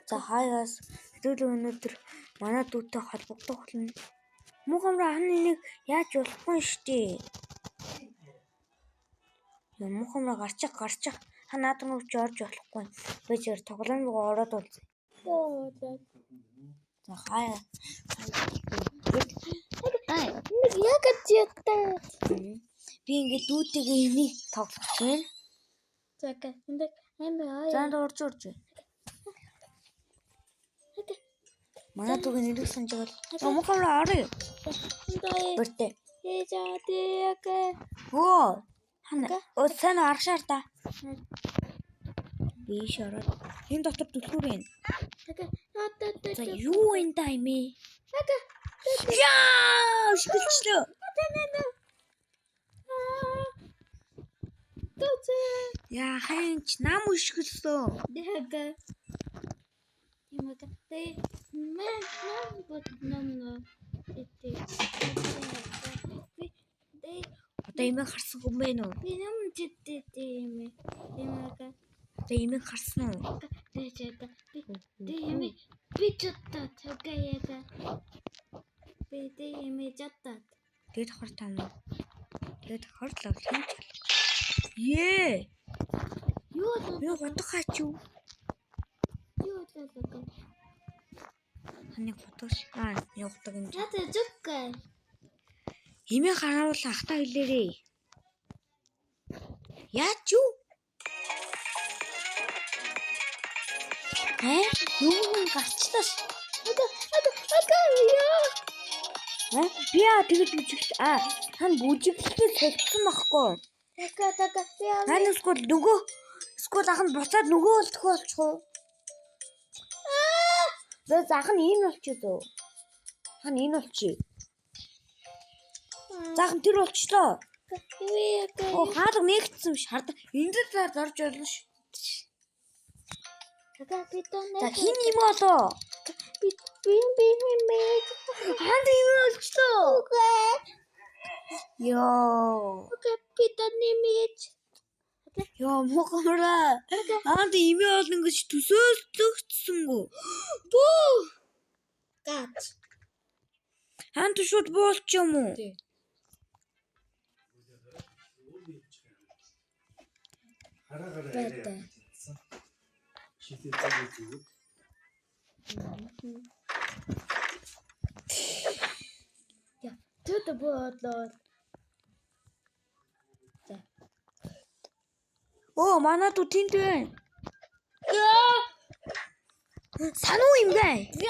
За хаяас хэдүүлээ өнөөдөр манай дүүтэй холбогдох болно. Мухамраа хань энийг яаж болохгүй штий. Мухамраа гарчих. Ха наадам өвч орж болохгүй. Би зэр тоглоом руу ороод үлзээ. За хаяа. Нэг яг ятаа. Би ингээд дүүтэйгээ энийг тоглох байна. За энэ амиа. Занд орж. Манай дүүгийн нэрийг санаж байгаа. Мухамраа орё. Бэртэ. Ээжаадээ. Оо. Сайн аргашаар та. Би шараад. Энэ дотор түлхүүр байна. За юу энэ таймэ? Яа, шгэлчлээ. Яа, хэнч нам ушгэлсөө. Одоо имээ харсан юм байна уу? Одоо имээ харсан уу? Тэгээд хартаа мó. Тэгээд хартлаа хин. Ее. Юу бодохаач юу? Ханыг бодоош. Явахдаг юм. Имээ харуулах ахта хэлээрээ. Яач юу? Юу гарчлаа. Би тэгээд хан бүжиглэхээ солисон байхгүй. Хан эсвэл нөгөө эсвэл ах нь буцаад нөгөө болчих болчихоо. Заах нь энэ болчихоо. Хан энэ болчих. Заах нь тэр болчлоо. Хаалга нэгтсэн биш хардаг. Энд л зорж болно ш. За хин юм болоо. Би ханд юм болчлоо. Ёо. Ёо мохомраа. Ханд юм болно гэж төсөөлцөгцсөнгөө. Бүү. Гат. Ханд шууд болч юм уу? Бэтэ. Я тут бодлоо. Оо манай дүү тэнд байна. Сануу юм бэ? Би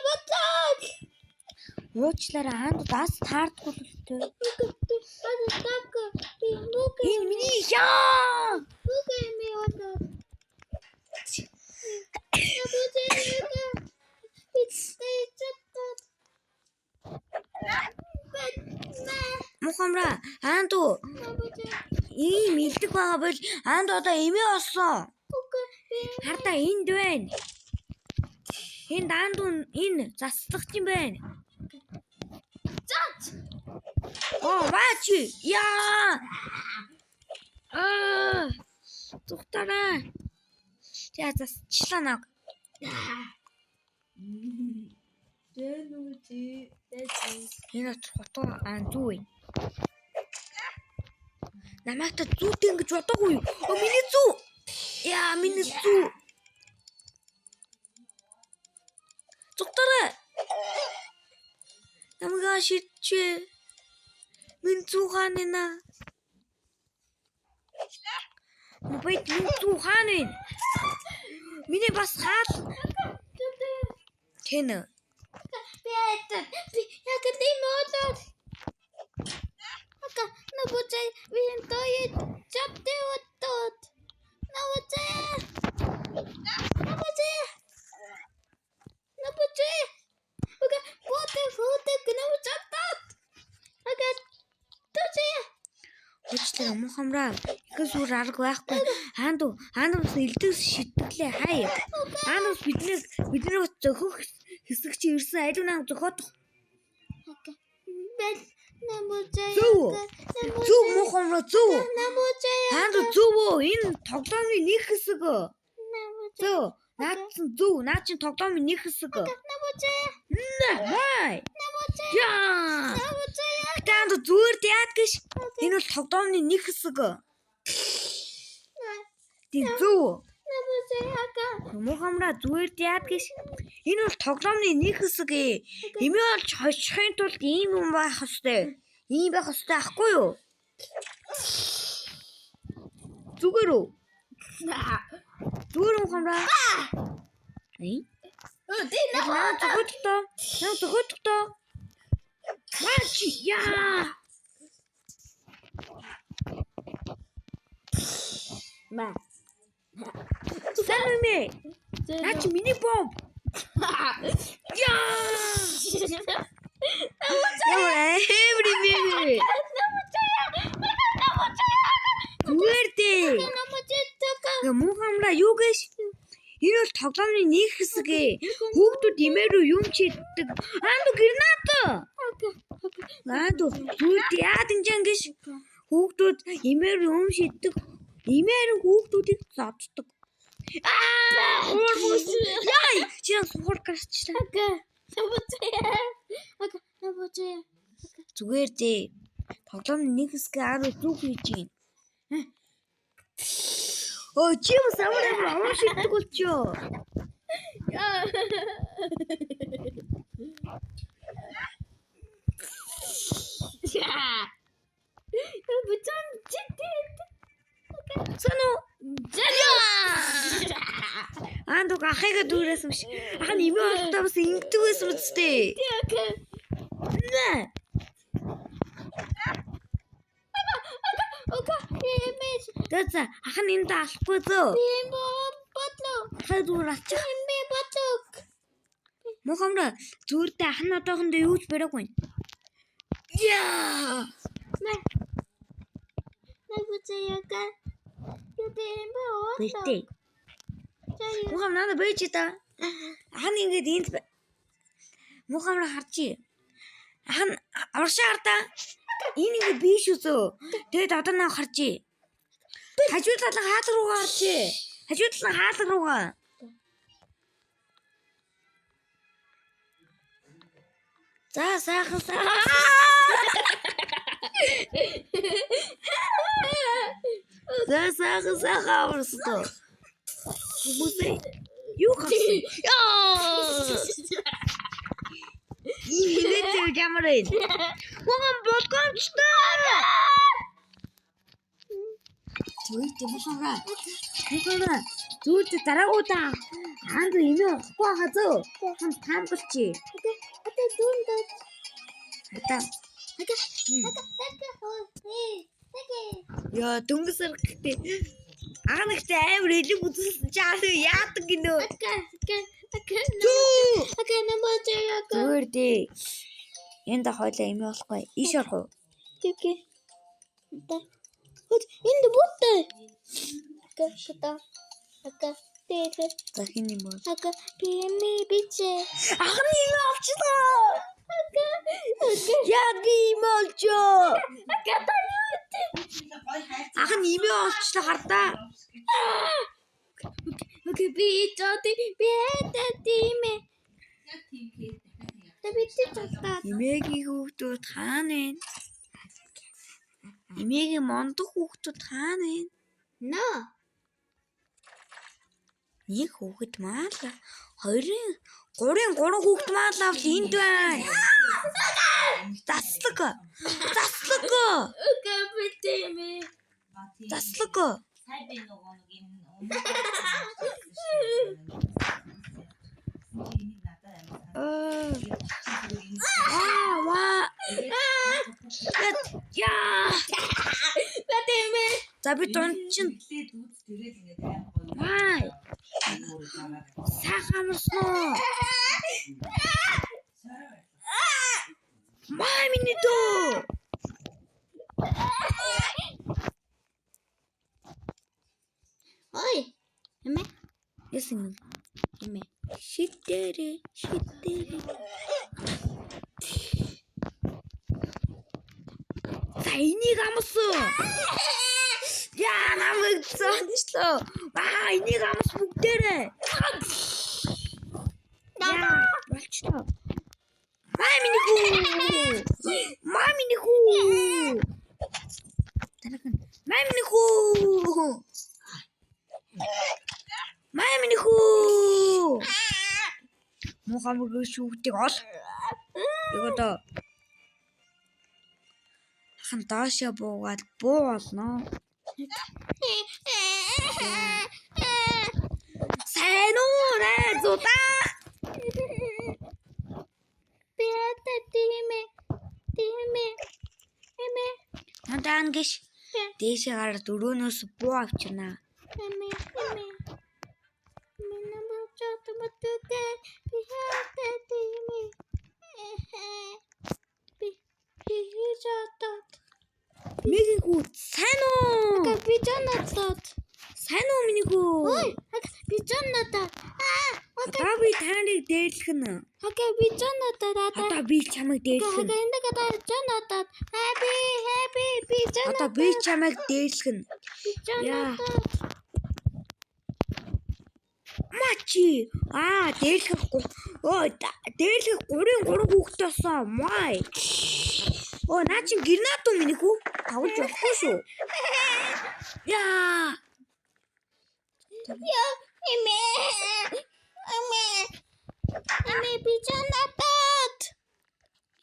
бодлоо. Уучлаарай хаанд даас таардгүй л тээ. Энэ миний яа. Мухамраа хаанд ийм илдэг байгаа бол хаанд одоо эмээ болсон. Хардаа энд байна. Энэ даанд энэ заслагч юм байна. Бачи. Яа. Тухтараа. Я засчлаа наг. Энэ хотоо зүү. Намайг зүүтэй ингэж бодоогүй юу? Миний зүү. Яа, миний зүү. Тухтараа. Намайг шидчээ. Min zuhanina. Мобайт min zuhanin. Миний бас хаал. Тэнэ. Би яг тийм модод. Набуцай винтое чапте оттот. Набуцай. Ога фото гнав чаптат. Ага Уучлаарай мухамраа. Ихээс үр арга байхгүй. Хаанд бас элдвс шидэглээ хаяа. Хаанд бас бидний зөхөх хэсэг чи ирсэн ариун нам зөхөөх. Зүг. Зүг мухамра зүг. Хаан зүг үү? Энэ тоглоомны нэг хэсэг. Зүг. Наадсан зүг. Наад чинь тоглоомны нэг хэсэг. Хай. Яа. Таанд зүгээр яад гэж. Энэ бол тоглоомны нэг хэсэг. Тий зүг. Мухамра зүгээр яад гэж. Энэ бол тоглоомны нэг хэсэг ээ. Эмээ олж хожихын тулд ийм юм байх ёстой. Ийм байх ёстой ахгүй юу? Зүгээр үү? Зүгээр мухамра. Эй? Наа зөвхөн. Мачи яа. Ма. Сэмми. Нач миний бомб. Яа. Everybody. Зүгээрдээ. Мухамра юу гэж? Энэ бол тоглоомны нэг хэсэг ээ. Хүүхдүүд имээрүү юм чийддэг. Аанду гранат. Аанду бүгд яад инжан гэж. Хүүхдүүд имээрүү юм шийддэг. Имээр хүүхдүүдийг зоддог. Яй! Чи сухар гарчлаа. Зүгээр дээ. Тоглоомны нэг хэсгээ аруу зүг хийж гин. Оо чи юм самар шийддэг болчоо. Соно. Аанду гахайга дүүрээсэн биш. Ах нь имээ болтоо бас ингэдэг байсан үстэй. Нэ. Тэцэ ах нь энэ даалахгүй зөө. Хай дүүр ачих. Мухамра зүрдээ ах нь одоохондоо юу ч бариагүй. Яа. Бэлтэй. Мухамра надад байж та. Ах нь ингэж энд Мухамра харчи. Ах нь оршоо харта. Энэ ингэ биш үзөө. Тэгэд одоо наа харчи. Хажуу талын хаалга руугаа харчи. Хажуу талын хаалга руугаа. За сайхан. Сайхан аварсдоо. Хүмүүсээ юу хасан? Яа! Иймэрхүү ямарэн. Гон болгоомжтой. Зүгт мухамра. Зүгт дараагуудаа хаанд имээ охгүй хазөө. Хан таамгалчи. Яа дүнгэсэр гэхдээ агнагт амар элэг үзүүлсэн чаал яадаг гинөө. Зүгээр дээ. Энд хойлоо имээ болохгүй. Иш орох уу? Энд бүтээ. Дахин юм бол. Пими бичээ. Ах нь имээ олчлаа. Яг имээ олчоо. Ах нь имээ олчлаа хардаа. Би тимээ. Имээгийн хүүхдүүд хаана вэ? Имээгийн мондох хүүхдүүд хаана вэ? No. Нэг хүүхэд маалаа. Хоёрын, гурван хүүхэд маалаа авч энд байна. Заслаг. За би дончин. Вай. Сахамсноо. Маминито. Ой. Эмэ? Ясын. Эмэ. Шиттэрэ. энийг амсан. Яа намайг цаашлаа. Энийг амс бүгдээрээ. Яа болчлоо. Маминиху. Танах. Маминиху. Мухаммад шүүхтийг ол. Ягода. Хан даашаа буугаад буу болно. Сайн уу найзуудаа. Бэта тиме. Надаа ингэж дээшээ гараад өрөөнөөс буу авчирнаа. Мэгийгүү сайн уу? Сайн уу минийгүү? Одоо би таныг дээрлэхнэ. Одоо би чамайг дээрлэхнэ. Одоо би чамайг дээрлэхнэ. Яа. Мачи. Дээрлэхгүй. Дээрлэх 3 хүүхдээ болсон. Май. Наа чи гэрнат уу минийгүү? Тавж явахгүй шүү. Яа.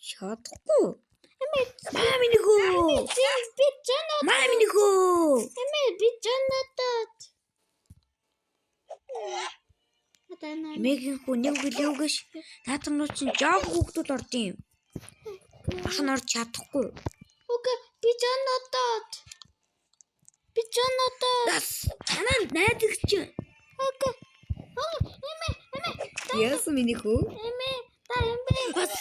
Шатахгүй. Маминихүү. Мэгийхүү нэг билүүгш. Наатар нуу чинь жог хүүхдүүд ордیں۔ Ах нь орж чадахгүй. Танаа найдагч чинь. Яс минийхүү.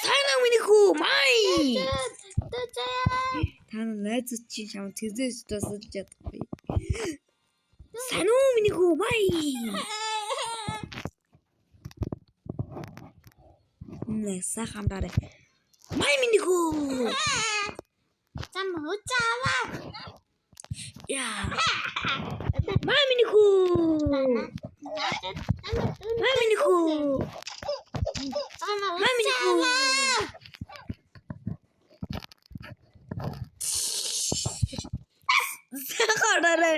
Сайн уу минийхүү. Май. Танаа найзууд чинь шам тэзээс тусалж чадахгүй. Сайн уу минийхүү. Май. Сайхан дараа. Май минийхүү. Яа. Май минийхүү. Сахараа.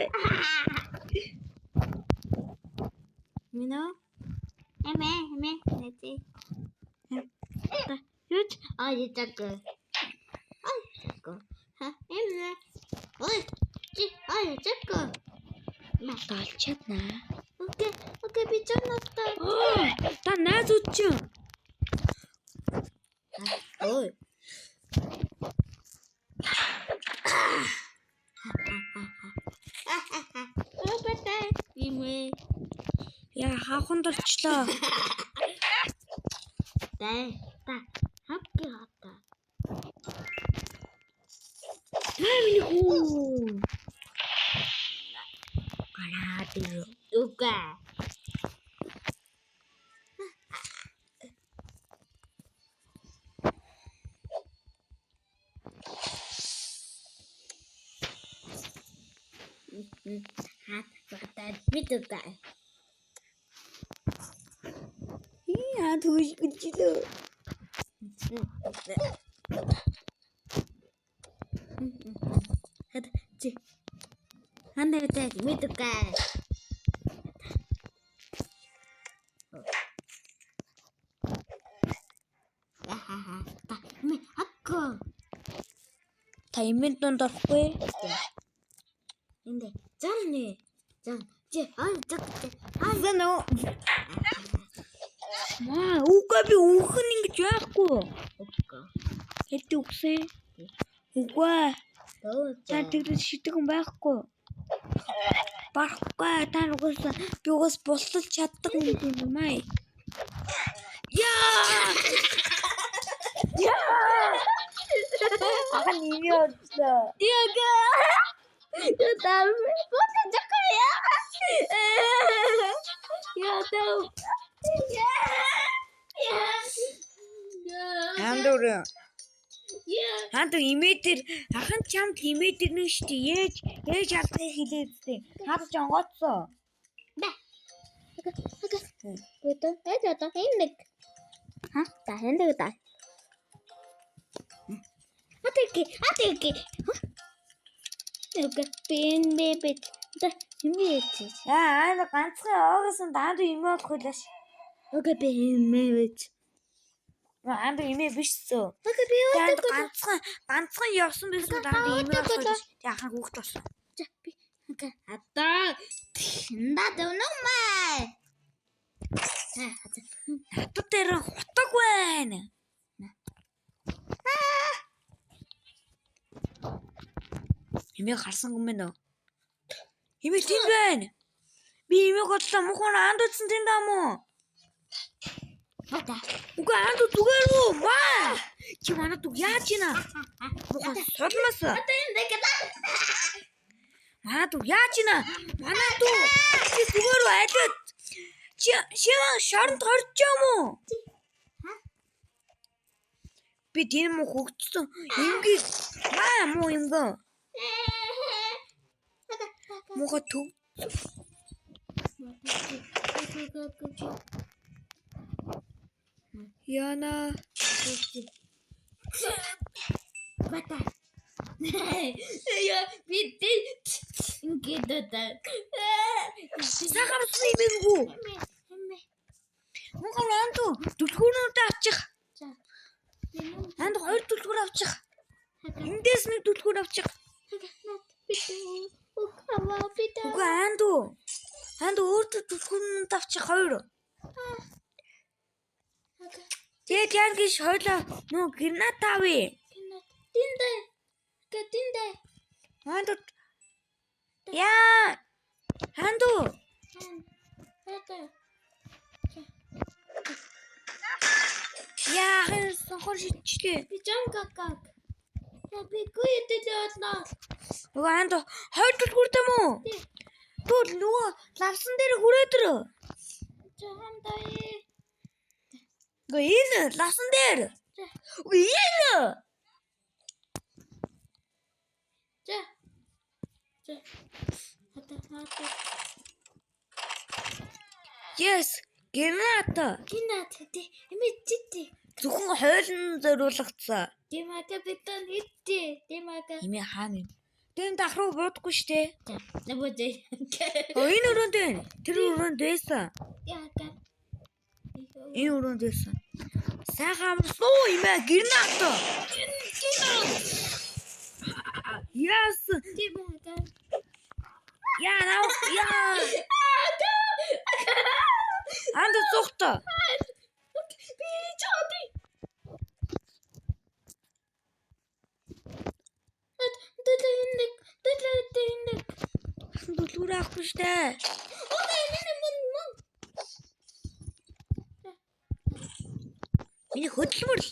Талчааднаа. Та найзууд чинь. Яа хаахан толчлоо. Маминихүү. Түүш гүчлөө. Та имэн донд орохгүй. Үгүй би үхэн ингэж яахгүй. Хэдий үгсэн. Үгүй. Та тэгвэл шитгэн байхгүй. Барахгүй та нугас би угаас болтол чаддаг юм май. Яа! Ахан ими очлоо. Ятам. Андур. Хаан доо имэдэр ахын чамд имэдэр нэг штий ээж алдгийг хэлээдтэй. Хаад ч онгоцсон. Бэ. Бэдэ. Эдэ энэ. Ха? Та хэндэг та. Атеки. Нэг пин бэбэт. За имэд. Яа, ана ганцхан оогийн даанд имээ болох байлаач. Окей би имэд. Анд имээ биш зөө. Окей би Анд ганцхан явсан байсан даанд имээ болох байлаач. Яхан хүүхд болсон. За би. Окей. Ата. Надад өнөмэй. Хатад дээр хутаг байна. Имээ гарсан юм байна. Имээ тийм байна. Би имээг бодлоо мухан анд утсан тийм даа мó. Бата. Уга анд зүгээр үү? Маа. Чи манад үг яаж ийна? Мухан сулмас. Ата энэ гэдэг. Манад үг яаж ийна? Манад үг. Чи зүгээр үү? Алид. Чи шоронд хорч юм уу? Би тийм муу хөгцсөн. Имгийг муу юм гоо. Муха төв. Яна. Бата. Я бити. Ингедата. Сахарсан имээгүү. Мухан анд түлхүүрүүдэд авчих. За. Анд хоёр түлхүүр авчих. Эндээс нэг түлхүүр авчих. Уга анд өөртөө түлхүүрүүдэд авчих хоёр. Тэгээд яар гэж хойлоо нөө гранат авъя. Тиндэ. Анд яа. Анду. Яа, хонхор шичлээ. Би жан какак. Я би гүйтэй болноо. Уга анд хоёр түлхүүртэй мүү? Түл нөгөө лавсан дээр хүрээдэр. Жамтай. Уга энэ лавсан дээр. Уга энэ. За. Хата. Yes, гранат. Кинат тэ. Эмэжтэй. Зөвхөн хойлон зориулгацсан. Димака битэн итти. Димака. Имээ хаана юм? Тэм дахруу буудахгүй штэ. Набодэ. Энэ өрөөнд байна. Тэр өрөөнд байсан. Яка. Энэ өрөөнд байсан. Сайхан амарсан уу имээ гранат. Yes. Димака. Яа. Анд цухта. Би чоди. Тэтэйник. Түлхүүр авахгүй штэ. Миний хөдөлмөр л.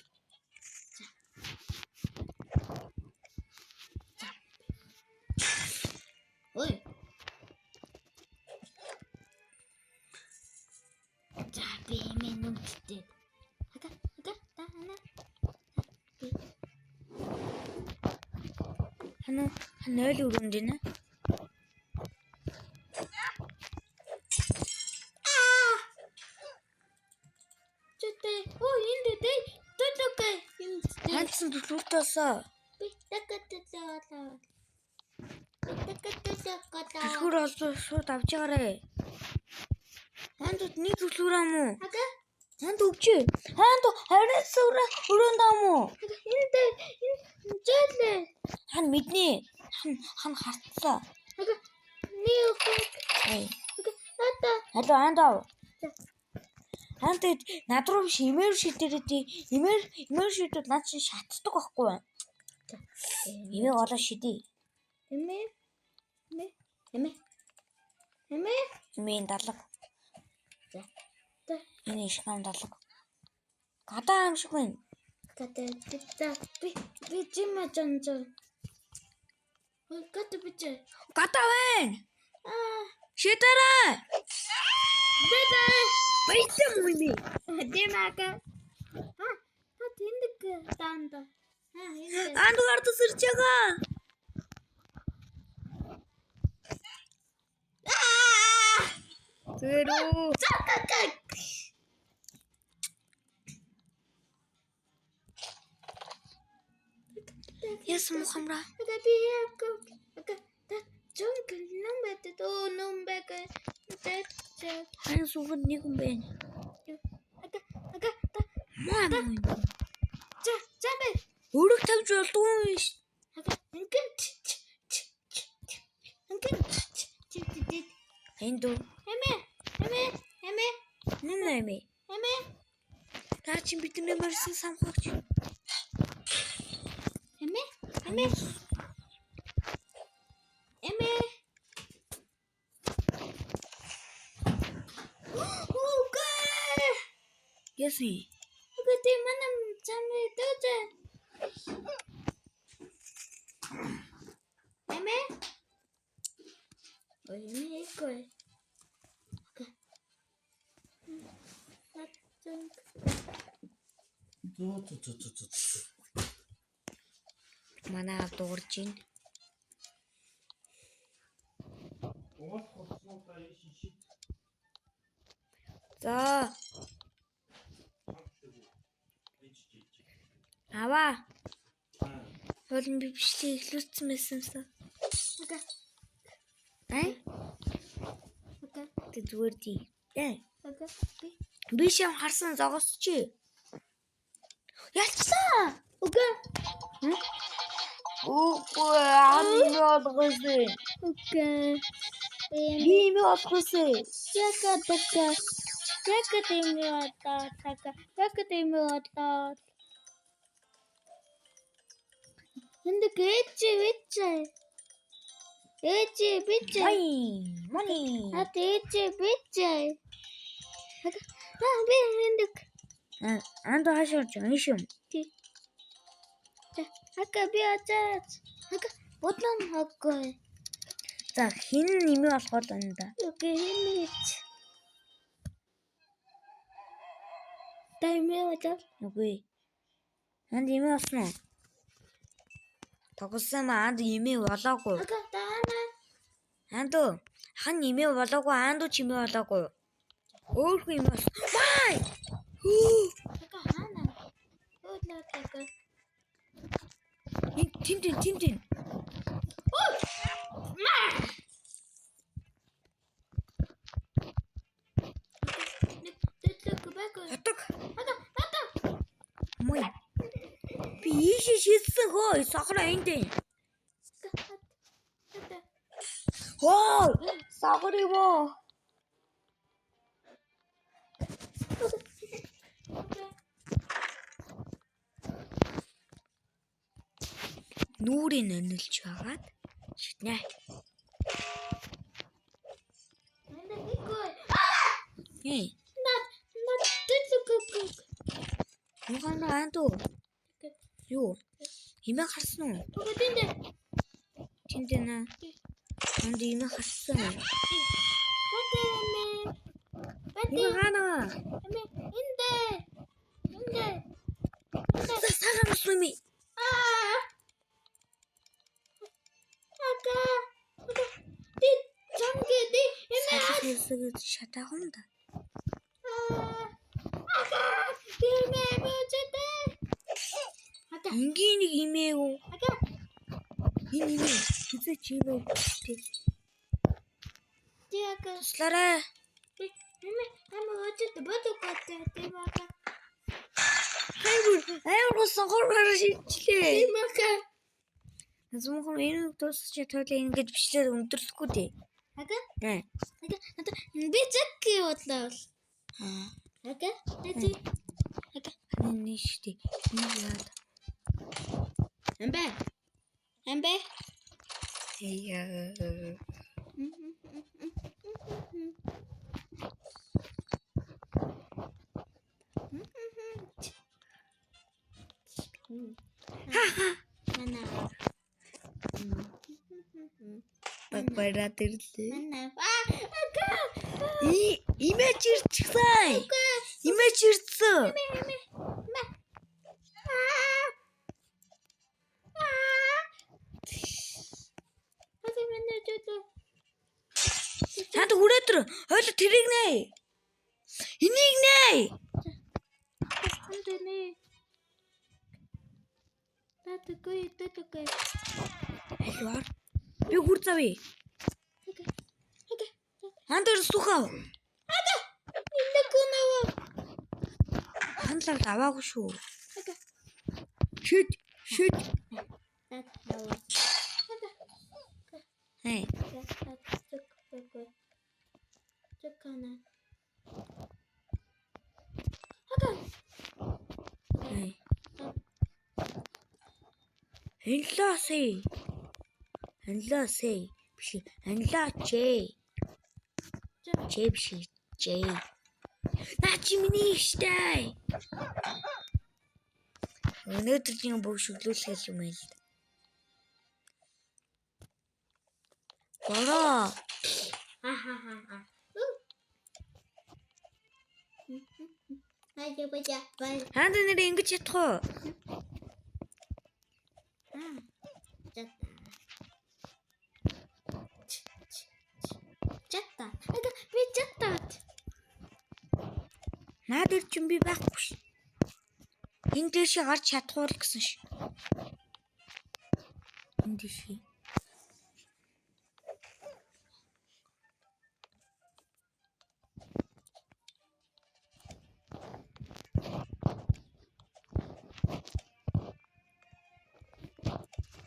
Ой. За би минуттэй. Хага таана. Хана ойл өрөөнд байна. Чөтэ. Оо энэ дэ. Тотокай. Хандсан түлхүүртээсээ. Би такатаа. Түлхүүр олсон шууд авч байгаарэ. Ханд нэг түлхүүр ам уу? Хага. Ханд өгчээ. Ханд харин өрөөнд ам уу? Энэ жэлээ. Хан мэднэ. Хан хартсан. Хага. Ниух. Эй. Ата. Алло андаа. Ханд над руу биш имээр шидэрээ. Имээр шидүүд над чинь шатдаг байхгүй юу? Имээ олоо шидий. Эмээ. Имээ далаг. За. Энэ ишгам далаг. Гадаа юм шиг байна. Ката би жима жанжо. Ой ката бич. Гадаа байна. Шидэрээ. Дэдэ. Байтам үгүй. Димака. Тиндик таанда. Аан дуу ардас ирж байгаа. Тэрөө. Яс мухамра. Айн сувад нэг юм байна. Маа. Өрөг тавьж болдгүй юм ш. Энд дөө. Нэмэ. Та чи бидний марсан самхагч. Яси. Манай дуурж ийн. За. Аваа. Болон би бичлэг эхлүүлсэн байсансаа. Тэ зүгээр тий. Би шам харсан зогсож чи. Ялцсан. Үгүй амин олгосон. Би юм олгосон. Hindi kece bice. Money. Ate ece bice. Ben hindi. Ando 하셔죠. 이심. Haka bir açaç. Haka botan hakkı. За хин нэмээ болохоор дандаа. Okey hiç. Таймер açar. Үгүй. Анд нэмээ болсон уу? Тогсон анд нэмээ болоогүй. Haka tana. Анд хан нэмээ болоогүй, анд чимээ болоогүй. Өөрөө юм бас. Вай! Haka hana. Ödler haka. Тин. Хатаг. Мой. Би шийдсэн хөө. Сахара энд. Оо, сахар юм уу? Нүрийн нанилж байгаад шиднэ. Мухана анту. Юу? Химээ харсан уу? Тиндэнэ. Анд химээ харсан. Мухана. Сахар мусми. Сахар шатахунда. Ингийн нэг имээгүү. Энэ хэзээ чимээ тий. Туслаарай. Хайр сахар шийдлээ. Зөвхөн энэ тусч тойлоо ингэж бичлээд өндөрлөхгүй дээ. Би чекки бодлоо. Энэ штий. Эмбэ. Яа. Багбайраад ирлээ. Имэж ирчихсэн. Имэж ирсэн. хүрээдэр хойло тэрийг нэ. Энийг нэ. Хантаны. Татгүй. Айлвар. Би хүрцавь. Хантар сухав. Иннэгнэва. Хандлал аваагүй шүү. Шүт. Татхава. Хей. Чакана. Хей. Анлаасэй. Биш. Анлаач. Чэ биш. Чэ. Наач миний штэ. Өнөөдрийн бүх шүглүүлэх юм байл. Бороо. Бажа. Хаан нэр ингэж чадах уу? Чатта. Би чаттат. Наад ир чинь би байхгүй ш. Энд дэше гарч чадахгүй л гэсэн ш. Энд дэше.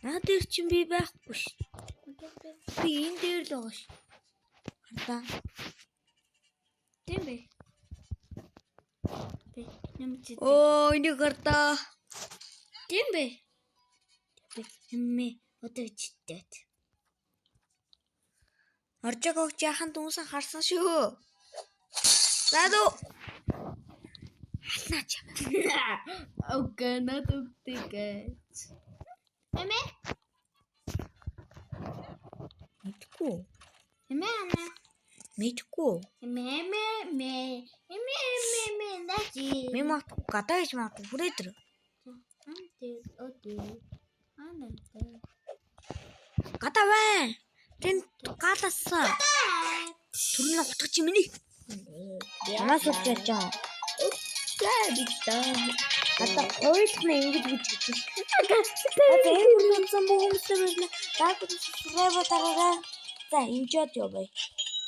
Наад ир чинь би байхгүй ш. Би энэ дээр л байгаа ш. Хардаа. Тийм бэ. Бэ. Нэмж. Оо, энийг хардаа. Тийм бэ. Би хэмээ өдөөчтэй. Оржог огч яхан дүнсэн харсан шүү. Заадуу. Халнаач. Окей, надад. Эмээ? Мэдгүй. Эмээ ана. Мэдгүй. Эмээ. Наач. Ми мат гадааж мат хүрээдэр. Гадаа бай. Тэн галасан. Түрнэ утгач миний. Ямаас утгаж чаа. Гадаа хойлохны ингэж бичиж. Одоо энэ хүмүүс бүгд байна. Даад subscribe дараарай. За, инжод яваа.